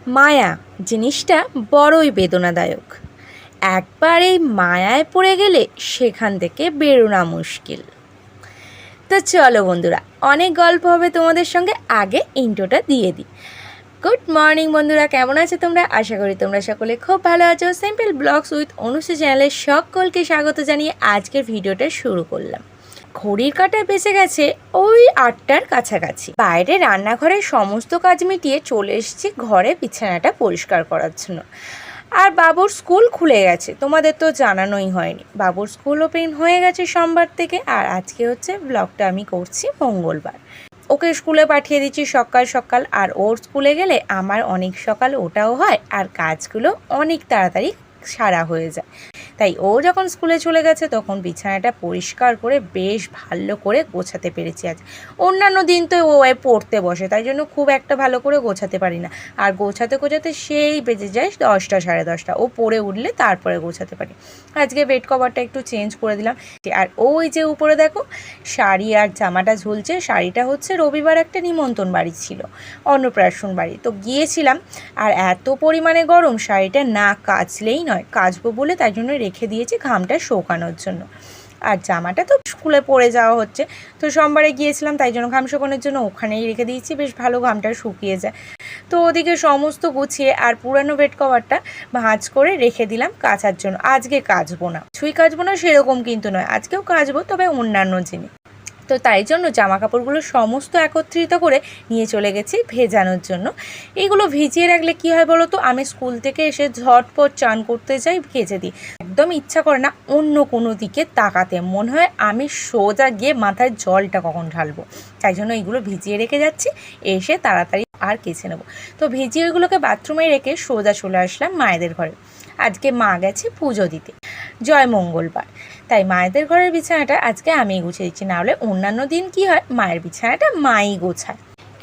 মায়া জিনিসটা বড়ই বেদনাদায়ক। একবার এই মায়ায় পড়ে গেলে সেখান থেকে বেরোনো মুশকিল। তো চলো বন্ধুরা, অনেক গল্প হবে তোমাদের সঙ্গে, আগে ইন্ট্রোটা দিয়ে দিই। গুড মর্নিং বন্ধুরা, কেমন আছো তোমরা? আশা করি তোমরা সকলে খুব ভালো আছো। সিম্পল ব্লগস উইথ অনুশ্রী চ্যানেলে সকলকে স্বাগত জানিয়ে আজকের ভিডিওটা শুরু করলাম। ঘড়ির কাঁটায় বেঁচে গেছে ওই 8টার কাছাকাছি। বাইরে রান্নাঘরের সমস্ত কাজ মিটিয়ে চলে এসেছি ঘরে বিছানাটা পরিষ্কার করার জন্য। আর বাবুর স্কুল খুলে গেছে, তোমাদের তো জানানোই হয়নি। বাবুর স্কুল ওপেন হয়ে গেছে সোমবার থেকে, আর আজকে হচ্ছে ব্লগটা আমি করছি মঙ্গলবার। ওকে স্কুলে পাঠিয়ে দিচ্ছি সকাল সকাল, আর ওর স্কুলে গেলে আমার অনেক সকাল ওটাও হয়, আর কাজগুলো অনেক তাড়াতাড়ি সারা হয়ে যায়। তাই ও যখন স্কুলে চলে গেছে তখন বিছানাটা পরিষ্কার করে বেশ ভালো করে গোছাতে পেরেছি আজ। অন্যান্য দিন তো ও পড়তে বসে, তাই জন্য খুব একটা ভালো করে গোছাতে পারি না। আর গোছাতে গোছাতে সেই বেজে যায় 10টা সাড়ে 10টা। ও পড়ে উঠলে তারপরে গোছাতে পারি। আজকে বেড কভারটা একটু চেঞ্জ করে দিলাম। আর ওই যে উপরে দেখো শাড়ি আর জামাটা ঝুলছে, শাড়িটা হচ্ছে রবিবার একটা নিমন্ত্রণ বাড়ি ছিল, অন্নপ্রাশন বাড়ি, তো গিয়েছিলাম। আর এত পরিমাণে গরম, শাড়িটা না কাচলেই নয়, কাচবো বলে তাই জন্য রেখে দিয়েছি ঘামটা শুকানোর জন্য। আর জামাটা তো স্কুলে পরে যাওয়া হচ্ছে, তো সোমবারে গিয়েছিলাম তাই জন্য ঘাম শুকানোর জন্য ওখানেই রেখে দিয়েছি, বেশ ভালো ঘামটা শুকিয়ে যায়। তো ওদিকে সমস্ত গুছিয়ে আর পুরানো বেড কভারটা ভাঁজ করে রেখে দিলাম কাচার জন্য। আজকে কাচবো না, ছুঁই কাচবো না সেরকম কিন্তু নয়, আজকেও কাচবো, তবে অন্যান্য জিনিস। তো তাই জন্য জামা কাপড়গুলো সমস্ত একত্রিত করে নিয়ে চলে গেছি ভেজানোর জন্য। এইগুলো ভিজিয়ে রাখলে কি হয় বলো তো, আমি স্কুল থেকে এসে ঝটপট চান করতে যাই, ভেজে দিই। একদম ইচ্ছা করে না অন্য কোনো দিকে তাকাতে, মনে হয় আমি সোজা গিয়ে মাথায় জলটা কখন ঢালবো। তাই জন্য এইগুলো ভিজিয়ে রেখে যাচ্ছি, এসে তাড়াতাড়ি আর কেচে নেবো। তো ভিজিয়ে ওইগুলোকে বাথরুমে রেখে সোজা চলে আসলাম মায়েদের ঘরে। আজকে মা গেছে পুজো দিতে, জয় মঙ্গলবার, তাই মায়েদের ঘরের বিছানাটা আজকে আমিই গুছিয়ে দিচ্ছি। নাহলে অন্যান্য দিন কি হয়, মায়ের বিছানাটা মাই গোছায়।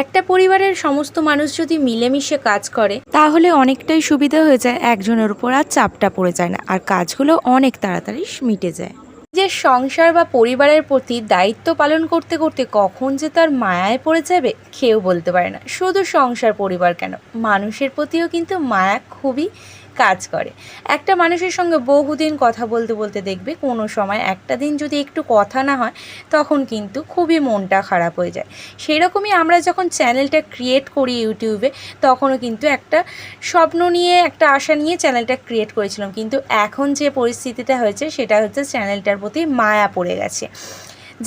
একটা পরিবারের সমস্ত মানুষ যদি মিলেমিশে কাজ করে তাহলে অনেকটাই সুবিধা হয়ে যায়, একজনের উপর আর চাপটা পড়ে যায় না, আর কাজগুলো অনেক তাড়াতাড়ি মিটে যায়। যে সংসার বা পরিবারের প্রতি দায়িত্ব পালন করতে করতে কখন যে তার মায়ায় পড়ে যাবে কেউ বলতে পারে না। শুধু সংসার পরিবার কেন, মানুষের প্রতিও কিন্তু মায়া খুবই কাজ করে। একটা মানুষের সঙ্গে বহুদিন কথা বলতে বলতে দেখবে কোনো সময় একটা দিন যদি একটু কথা না হয় তখন কিন্তু খুবই মনটা খারাপ হয়ে যায়। সেই রকমই আমরা যখন চ্যানেলটা ক্রিয়েট করি ইউটিউবে, তখনও কিন্তু একটা স্বপ্ন নিয়ে, একটা আশা নিয়ে চ্যানেলটা ক্রিয়েট করেছিলাম, কিন্তু এখন যে পরিস্থিতিটা হয়েছে সেটা হচ্ছে চ্যানেলটার প্রতি মায়া পড়ে গেছে।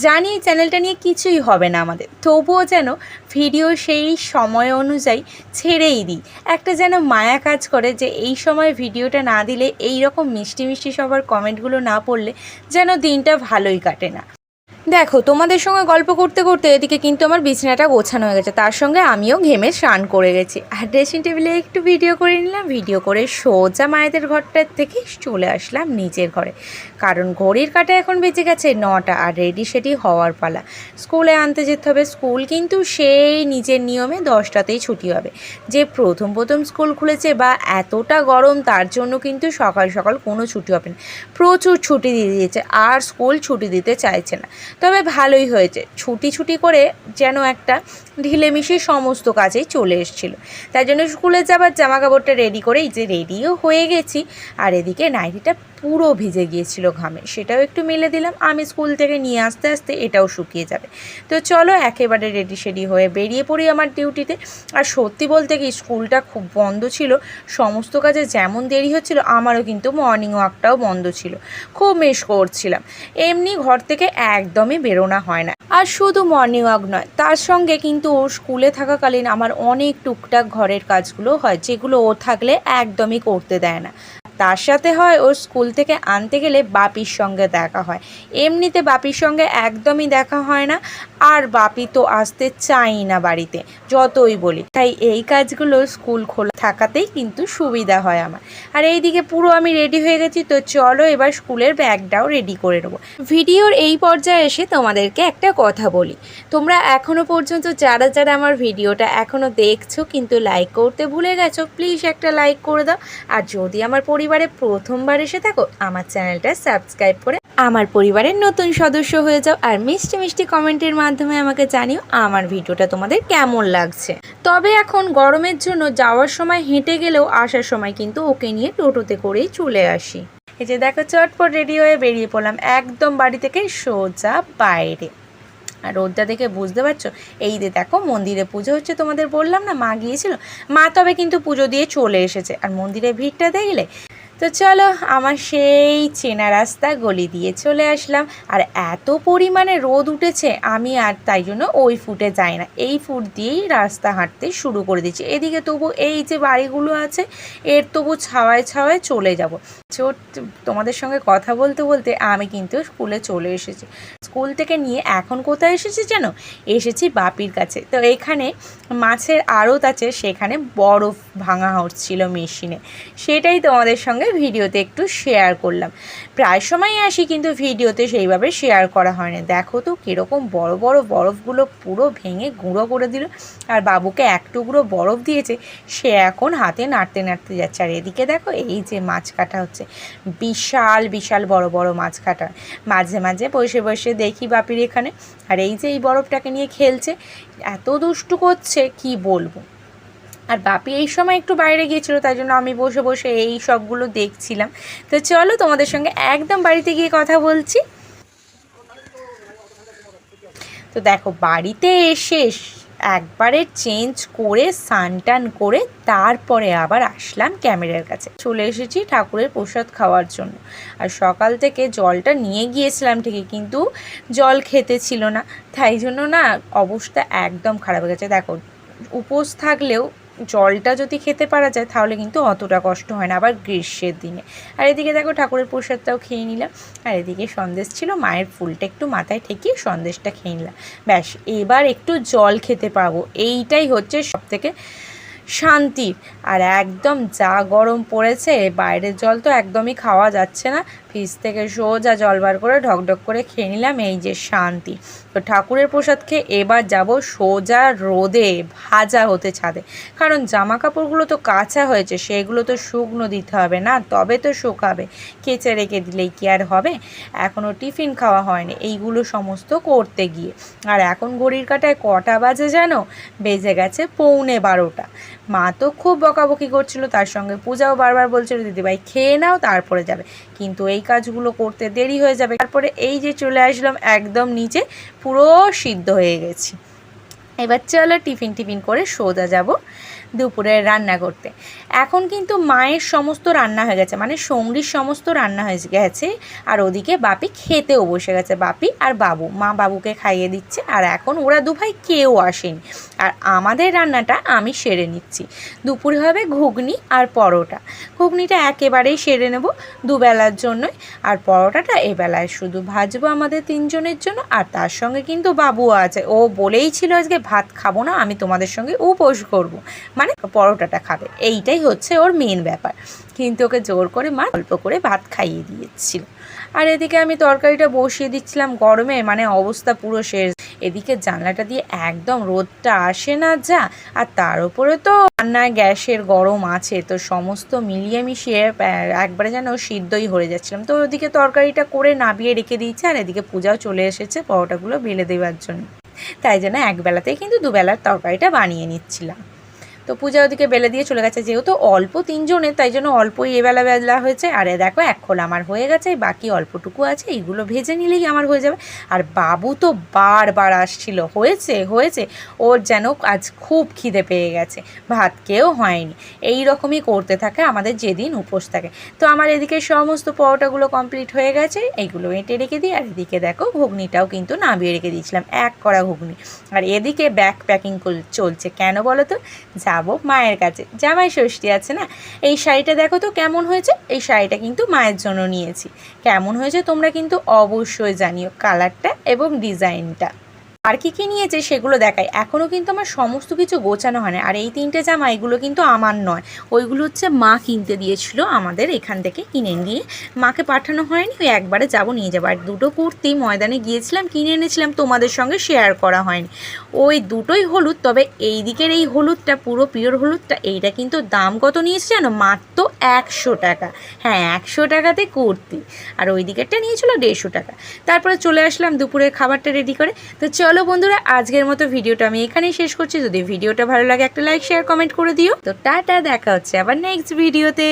জানি চ্যানেলটা নিয়ে কিছুই হবে না আমাদের, তবুও যেন ভিডিও সেই সময় অনুযায়ী ছেড়েই দিই। একটা যেন মায়া কাজ করে যে এই সময় ভিডিওটা না দিলে, এই রকম মিষ্টি মিষ্টি সবার কমেন্টগুলো না পড়লে যেন দিনটা ভালোই কাটে না। দেখো তোমাদের সঙ্গে গল্প করতে করতে এদিকে কিন্তু আমার বিছানাটা গোছানো হয়ে গেছে, তার সঙ্গে আমিও ঘেমে স্নান করে গেছি। আর ড্রেসিং টেবিলে একটু ভিডিও করে নিলাম, ভিডিও করে সোজা মায়েদের ঘরটার থেকে চলে আসলাম নিজের ঘরে। কারণ ঘড়ির কাঁটা এখন বেজে গেছে 9টা, আর রেডি সেডি হওয়ার পালা, স্কুলে আনতে যেতে হবে। স্কুল কিন্তু সেই নিজের নিয়মে 10টাতেই ছুটি হবে। যে প্রথম প্রথম স্কুল খুলেছে বা এতটা গরম, তার জন্য কিন্তু সকাল সকাল কোনো ছুটি হবে না, প্রচুর ছুটি দিয়ে দিয়েছে, আর স্কুল ছুটি দিতে চাইছে না। তবে ভালোই হয়েছে, ছুটি ছুটি করে যেন একটা ঢিলেমিশে সমস্ত কাজেই চলে এসেছিল। তাই জন্য স্কুলে যাবার জামা কাপড়টা রেডি করে এই যে রেডিও হয়ে গেছি। আর এদিকে নাইটিটা পুরো ভিজে গিয়েছিল ঘামে, সেটাও একটু মেলে দিলাম। আমি স্কুল থেকে নিয়ে আসতে আসতে এটাও শুকিয়ে যাবে। তো চলো একেবারে রেডি সেডি হয়ে বেরিয়ে পড়ি আমার ডিউটিতে। আর সত্যি বলতে কি, স্কুলটা খুব বন্ধ ছিল, সমস্ত কাজে যেমন দেরি হচ্ছিল, আমারও কিন্তু মর্নিং ওয়াকটাও বন্ধ ছিল, খুব মিস করছিলাম। এমনি ঘর থেকে একদমই বেরোনো হয় না। আর শুধু মর্নিং ওয়াক নয়, তার সঙ্গে কিন্তু ওর স্কুলে থাকাকালীন আমার অনেক টুকটাক ঘরের কাজগুলো হয়, যেগুলো ও থাকলে একদমই করতে দেয় না। তার সাথে হয় ওর স্কুল থেকে আনতে গেলে বাপির সঙ্গে দেখা হয়, এমনিতে বাপির সঙ্গে একদমই দেখা হয় না। আর বাপি তো আসতে চাই না বাড়িতে, যতই বলি। তাই এই কাজগুলো স্কুল খোলা থাকাতেই কিন্তু সুবিধা হয় আমার। আর এইদিকে পুরো আমি রেডি হয়ে গেছি, তো চলো এবার স্কুলের ব্যাগটাও রেডি করে নেবো। ভিডিওর এই পর্যায়ে এসে তোমাদেরকে একটা কথা বলি, তোমরা এখনও পর্যন্ত যারা যারা আমার ভিডিওটা এখনও দেখছো কিন্তু লাইক করতে ভুলে গেছো, প্লিজ একটা লাইক করে দাও। আর যদি আমার পরিবার পরিবারে প্রথমবার এসে থাকো, আমার চ্যানেলটা সাবস্ক্রাইব করে আমার পরিবারের নতুন সদস্য হয়ে যাও। আর মিষ্টি মিষ্টি কমেন্টের মাধ্যমে আমাকে জানিও আমার ভিডিওটা তোমাদের কেমন লাগছে। তবে এখন গরমের জন্য যাওয়ার সময় হেঁটে গেলেও আসার সময় কিন্তু ওকে নিয়ে টোটোতে করেই চলে আসি। এই যে দেখো চটপট রেডি হয়ে বেরিয়ে পড়লাম একদম বাড়ি থেকে সোজা বাইরে। আর রোদটা দেখে বুঝতে পারছো, এই যে দেখো মন্দিরে পুজো হচ্ছে, তোমাদের বললাম না মা গিয়েছিল, মা তবে কিন্তু পুজো দিয়ে চলে এসেছে। আর মন্দিরের ভিড়টা দেখলে। তো চলো আমার সেই চেনা রাস্তা গলি দিয়ে চলে আসলাম। আর এত পরিমাণে রোদ উঠেছে, আমি আর তাই জন্য ওই ফুটে যাই না, এই ফুট দিয়েই রাস্তা হাঁটতে শুরু করে দিচ্ছি। এদিকে তবু এই যে বাড়িগুলো আছে এর তবু ছাওয়ায় ছাওয়ায় চলে যাব। তোমাদের সঙ্গে কথা বলতে বলতে আমি কিন্তু স্কুলে চলে এসেছি। স্কুল থেকে নিয়ে এখন কোথায় এসেছি জানো? এসেছি বাপির কাছে। তো এখানে মাছের আড়ত আছে, সেখানে বরফ ভাঙা হচ্ছিল মেশিনে, সেটাই তোমাদের সঙ্গে ভিডিওতে একটু শেয়ার করলাম। প্রায় সময় আসি কিন্তু ভিডিওতে সেইভাবে শেয়ার করা হয় না। দেখো তো কীরকম বড় বড় বরফগুলো পুরো ভেঙে গুঁড়ো করে দিল। আর বাবুকে এক টুকরো বরফ দিয়েছে, সে এখন হাতে নাড়তে নাড়তে যাচ্ছে। আর এদিকে দেখো এই যে মাছ কাটা হচ্ছে, বিশাল বিশাল বড় বড় মাছ কাটা। মাঝে মাঝে বসে বসে দেখি বাপির এখানে। আর এই যে এই বরফটাকে নিয়ে খেলছে, এত দুষ্টু করছে কি বলবো। আর বাপি এই সময় একটু বাইরে গিয়েছিলো, তাই জন্য আমি বসে বসে এই সবগুলো দেখছিলাম। তো চলো তোমাদের সঙ্গে একদম বাড়িতে গিয়ে কথা বলছি। তো দেখো বাড়িতে এসে একবারে চেঞ্জ করে স্নান করে তারপরে আবার আসলাম ক্যামেরার কাছে। চলে এসেছি ঠাকুরের প্রসাদ খাওয়ার জন্য। আর সকাল থেকে জলটা নিয়ে গিয়েছিলাম ঠিকই, কিন্তু জল খেতে ছিল না, তাই জন্য না অবস্থা একদম খারাপ হয়ে গেছে। দেখো উপোস থাকলেও জলটা যদি খেতে পারা যায় তাহলে কিন্তু অতটা কষ্ট হয় না, আবার গ্রীষ্মের দিনে। আর এদিকে দেখো ঠাকুরের প্রসাদটাও খেয়ে নিলাম। আর এদিকে সন্দেশ ছিল, মায়ের ফুলটা একটু মাথায় ঠেকিয়ে সন্দেশটা খেয়ে নিলাম। ব্যাস এবার একটু জল খেতে পারবো, এইটাই হচ্ছে সবথেকে শান্তি। আর একদম যা গরম পড়েছে, বাইরের জল তো একদমই খাওয়া যাচ্ছে না। ফ্রিজ থেকে সোজা জল বার করে ঢকঢক করে খেয়ে নিলাম, এই যে শান্তি। তো ঠাকুরের প্রসাদ খেয়ে এবার যাব সোজা রোদে ভাজা হতে ছাদে, কারণ জামা কাপড়গুলো তো কাঁচা হয়েছে, সেগুলো তো শুকনো দিতে হবে না, তবে তো শুকাবে। কেচে রেখে দিলেই কি আর হবে? এখনও টিফিন খাওয়া হয়নি এইগুলো সমস্ত করতে গিয়ে। আর এখন ঘড়ির কাঁটায় কটা বাজে জানো? বেজে গেছে 11:45। মা তো খুব বকাবকি করছিল, তার সঙ্গে পূজাও বারবার বলছিল দিদিভাই খেয়ে নাও তারপরে যাবে, কিন্তু এই কাজগুলো করতে দেরি হয়ে যাবে। তারপরে এই যে চলে আসলাম একদম নিচে, পুরো সিদ্ধ হয়ে গেছি। এবার চলো টিফিন করে সোজা যাব দুপুরে রান্না করতে। এখন কিন্তু মায়ের সমস্ত রান্না হয়ে গেছে, মানে সঙ্গীর সমস্ত রান্না হয়ে গেছে। আর ওদিকে বাপি খেতেও বসে গেছে, বাপি আর বাবু। মা বাবুকে খাইয়ে দিচ্ছে, আর এখন ওরা দুভাই কেউ আসেনি। আর আমাদের রান্নাটা আমি সেরে নিচ্ছি। দুপুরে হবে ঘুগনি আর পরোটা। ঘুগনিটা একেবারেই সেরে নেব দুবেলার জন্যই, আর পরোটাটা এবেলায় শুধু ভাজবো আমাদের তিনজনের জন্য। আর তার সঙ্গে কিন্তু বাবুও আছে, ও বলেই ছিল আজকে ভাত খাবো না, আমি তোমাদের সঙ্গে উপোস করবো, মানে পরোটাটা খাবে, এইটাই হচ্ছে ওর মেন ব্যাপার। কিন্তু ওকে জোর করে মা অল্প করে ভাত খাইয়ে দিয়েছিল। আর এদিকে আমি তরকারিটা বসিয়ে দিচ্ছিলাম গরমে, মানে অবস্থা পুরো শেষ। এদিকে জানলাটা দিয়ে একদম রোদটা আসে না যা, আর তার উপরে তো রান্নায় গ্যাসের গরম আছে, তো সমস্ত মিলিয়ে মিশিয়ে একবারে যেন সিদ্ধই হয়ে যাচ্ছিলাম। তো ওদিকে তরকারিটা করে নাবিয়ে রেখে দিয়েছে, আর এদিকে পূজাও চলে এসেছে পরোটাগুলো বেলে দেওয়ার জন্য। তাই জন্য একবেলাতেই কিন্তু দুবেলার তরকারিটা বানিয়ে নিচ্ছিলাম। তো পূজা ওদিকে বেলে দিয়ে চলে গেছে, যেহেতু অল্প তিনজনের তাই জন্য অল্পই বেলা হয়েছে। আর দেখো এক খোলা আমার হয়ে গেছে, বাকি অল্পটুকু আছে, এইগুলো ভেজে নিলেই আমার হয়ে যাবে। আর বাবু তো বারবার আসছিল, হয়েছে ওর যেন আজ খুব খিদে পেয়ে গেছে, ভাত খেয়েও হয়নি। এই রকমই করতে থাকে আমাদের যেদিন উপোস থাকে। তো আমার এদিকে সমস্ত পরোটাগুলো কমপ্লিট হয়ে গেছে, এইগুলো এঁটে রেখে দিই। আর এদিকে দেখো ঘুগনিটাও কিন্তু নামিয়ে রেখে দিয়েছিলাম, এক কড়া ঘুগনি। আর এদিকে ব্যাগ প্যাকিং চলছে, কেন বলো তো? যাবো মায়ের কাছে, জামাই ষষ্ঠী আছে না। এই শাড়িটা দেখো তো কেমন হয়েছে, এই শাড়িটা কিন্তু মায়ের জন্য নিয়েছি। কেমন হয়েছে তোমরা কিন্তু অবশ্যই জানিও, কালারটা এবং ডিজাইনটা। আর কি কি নিয়েছে সেগুলো দেখাই। এখনও কিন্তু আমার সমস্ত কিছু গোছানো হয় না। আর এই 3টে জামা এগুলো কিন্তু আমার নয়, ওইগুলো হচ্ছে মা কিনতে দিয়েছিল আমাদের এখান থেকে, কিনে নিয়ে মাকে পাঠানো হয়নি, ওই একবারে যাব নিয়ে যাবো। আর 2টো কুর্তি ময়দানে গিয়েছিলাম কিনে এনেছিলাম, তোমাদের সঙ্গে শেয়ার করা হয়নি। ওই 2টোই হলুদ, তবে এই দিকের এই হলুদটা পুরো পিওর হলুদটা, এইটা কিন্তু দাম কত নিয়েছে জানো? মাত্র 100 টাকা। হ্যাঁ, 100 টাকাতে কুর্তি। আর ওই দিকেরটা নিয়েছিল 150 টাকা। তারপরে চলে আসলাম দুপুরের খাবারটা রেডি করে। তো চলো বন্ধুরা, আজকের মতো ভিডিওটা আমি এখানেই শেষ করছি। যদি ভিডিওটা ভালো লাগে একটা লাইক শেয়ার কমেন্ট করে দিও। তো টাটা, দেখা হচ্ছে আবার নেক্সট ভিডিওতে।